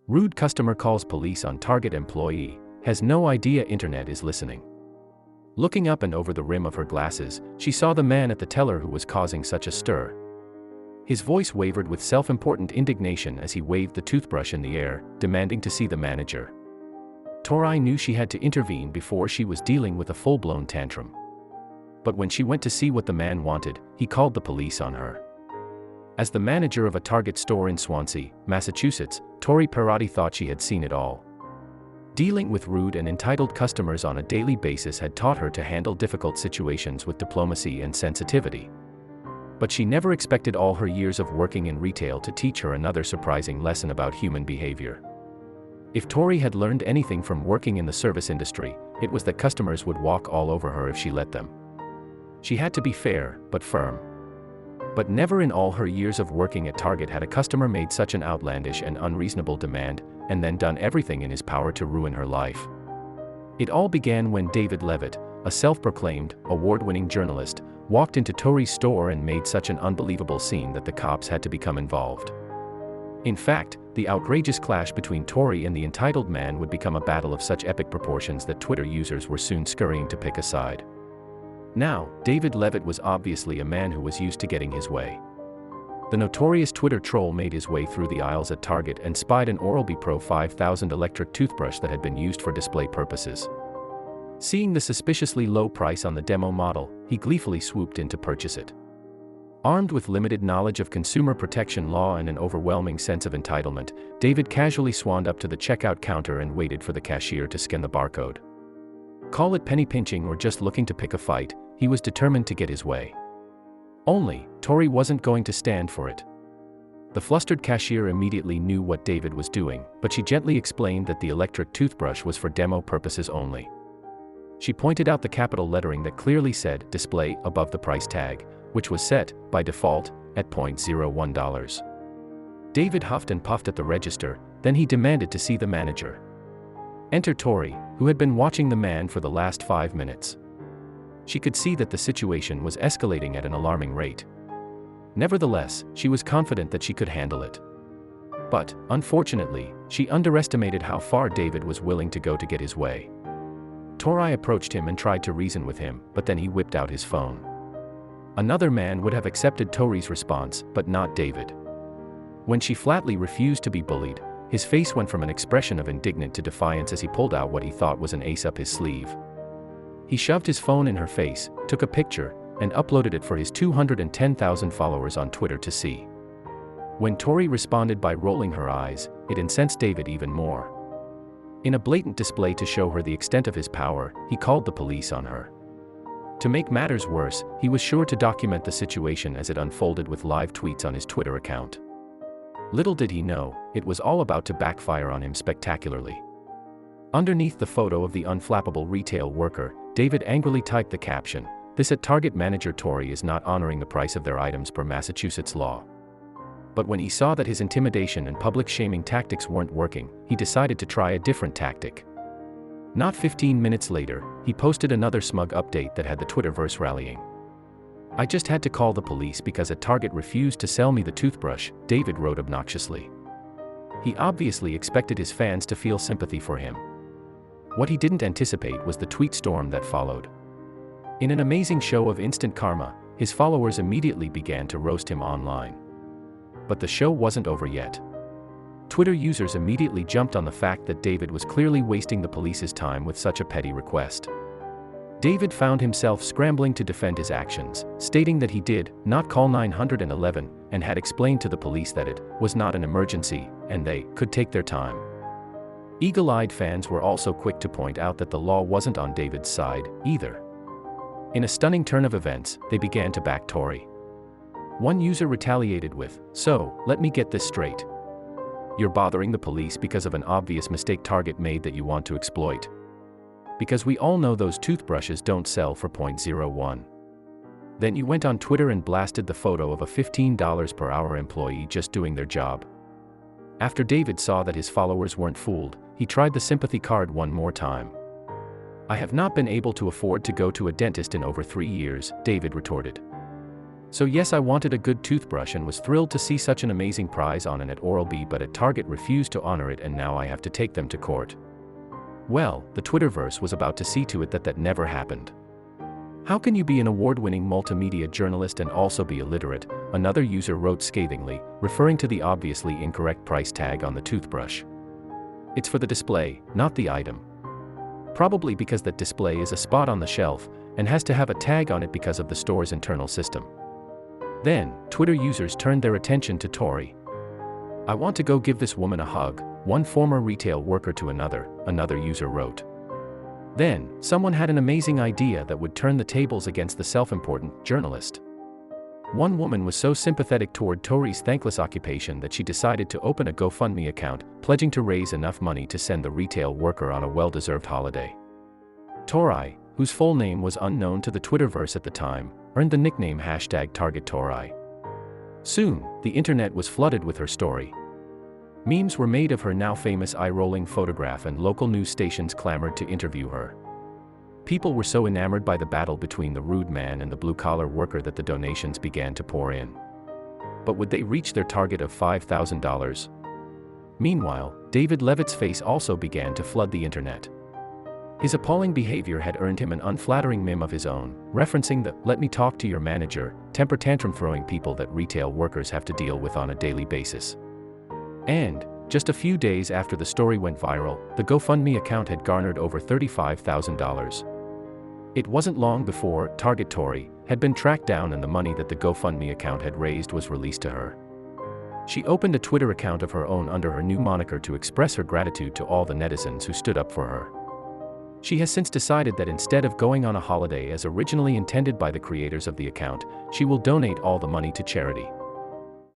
Rude customer calls police on Target employee, has no idea internet is listening. Looking up and over the rim of her glasses, she saw the man at the teller who was causing such a stir. His voice wavered with self-important indignation as he waved the toothbrush in the air, demanding to see the manager. Tori knew she had to intervene before she was dealing with a full-blown tantrum. But when she went to see what the man wanted, he called the police on her. As the manager of a Target store in Swansea, Massachusetts, Tori Perotti thought she had seen it all. Dealing with rude and entitled customers on a daily basis had taught her to handle difficult situations with diplomacy and sensitivity. But she never expected all her years of working in retail to teach her another surprising lesson about human behavior. If Tori had learned anything from working in the service industry, it was that customers would walk all over her if she let them. She had to be fair, but firm. But never in all her years of working at Target had a customer made such an outlandish and unreasonable demand, and then done everything in his power to ruin her life. It all began when David Levitt, a self-proclaimed, award-winning journalist, walked into Tori's store and made such an unbelievable scene that the cops had to become involved. In fact, the outrageous clash between Tori and the entitled man would become a battle of such epic proportions that Twitter users were soon scurrying to pick a side. Now, David Levitt was obviously a man who was used to getting his way. The notorious Twitter troll made his way through the aisles at Target and spied an Oral-B Pro 5000 electric toothbrush that had been used for display purposes. Seeing the suspiciously low price on the demo model, he gleefully swooped in to purchase it. Armed with limited knowledge of consumer protection law and an overwhelming sense of entitlement, David casually swanned up to the checkout counter and waited for the cashier to scan the barcode. Call it penny pinching or just looking to pick a fight, he was determined to get his way. Only, Tori wasn't going to stand for it. The flustered cashier immediately knew what David was doing, but she gently explained that the electric toothbrush was for demo purposes only. She pointed out the capital lettering that clearly said "Display" above the price tag, which was set, by default, at $0.01. David huffed and puffed at the register, then he demanded to see the manager. Enter Tori, who had been watching the man for the last 5 minutes. She could see that the situation was escalating at an alarming rate. Nevertheless, she was confident that she could handle it. But, unfortunately, she underestimated how far David was willing to go to get his way. Tori approached him and tried to reason with him, but then he whipped out his phone. Another man would have accepted Tori's response, but not David. When she flatly refused to be bullied, his face went from an expression of indignant to defiance as he pulled out what he thought was an ace up his sleeve. He shoved his phone in her face, took a picture, and uploaded it for his 210,000 followers on Twitter to see. When Tori responded by rolling her eyes, it incensed David even more. In a blatant display to show her the extent of his power, he called the police on her. To make matters worse, he was sure to document the situation as it unfolded with live tweets on his Twitter account. Little did he know, it was all about to backfire on him spectacularly. Underneath the photo of the unflappable retail worker, David angrily typed the caption, "This at Target manager Tori is not honoring the price of their items per Massachusetts law." But when he saw that his intimidation and public shaming tactics weren't working, he decided to try a different tactic. Not 15 minutes later, he posted another smug update that had the Twitterverse rallying. "I just had to call the police because at Target refused to sell me the toothbrush," David wrote obnoxiously. He obviously expected his fans to feel sympathy for him. What he didn't anticipate was the tweet storm that followed. In an amazing show of instant karma, his followers immediately began to roast him online. But the show wasn't over yet. Twitter users immediately jumped on the fact that David was clearly wasting the police's time with such a petty request. David found himself scrambling to defend his actions, stating that he did not call 911 and had explained to the police that it was not an emergency and they could take their time. Eagle-eyed fans were also quick to point out that the law wasn't on David's side, either. In a stunning turn of events, they began to back Tori. One user retaliated with, "So, let me get this straight. You're bothering the police because of an obvious mistake Target made that you want to exploit. Because we all know those toothbrushes don't sell for $0.01. Then you went on Twitter and blasted the photo of a $15 per hour employee just doing their job." After David saw that his followers weren't fooled, he tried the sympathy card one more time. "I have not been able to afford to go to a dentist in over 3 years, David retorted. So yes, I wanted a good toothbrush and was thrilled to see such an amazing prize on it at Oral-B, but at Target refused to honor it and now I have to take them to court. Well, the Twitterverse was about to see to it that that never happened. How can you be an award-winning multimedia journalist and also be illiterate? Another user wrote scathingly, referring to the obviously incorrect price tag on the toothbrush. It's for the display, not the item. Probably because that display is a spot on the shelf, and has to have a tag on it because of the store's internal system. Then, Twitter users turned their attention to Tori. I want to go give this woman a hug, one former retail worker to another user wrote. Then, someone had an amazing idea that would turn the tables against the self-important journalist. One woman was so sympathetic toward Tori's thankless occupation that she decided to open a GoFundMe account, pledging to raise enough money to send the retail worker on a well-deserved holiday. Tori, whose full name was unknown to the Twitterverse at the time, earned the nickname #TargetTori. Soon, the internet was flooded with her story. Memes were made of her now famous eye-rolling photograph and local news stations clamored to interview her. People were so enamored by the battle between the rude man and the blue-collar worker that the donations began to pour in. But would they reach their target of $5,000? Meanwhile, David Levitt's face also began to flood the internet. His appalling behavior had earned him an unflattering meme of his own, referencing the "let me talk to your manager" temper tantrum throwing people that retail workers have to deal with on a daily basis. And, just a few days after the story went viral, the GoFundMe account had garnered over $35,000. It wasn't long before Target Tori had been tracked down and the money that the GoFundMe account had raised was released to her. She opened a Twitter account of her own under her new moniker to express her gratitude to all the netizens who stood up for her. She has since decided that instead of going on a holiday as originally intended by the creators of the account, she will donate all the money to charity.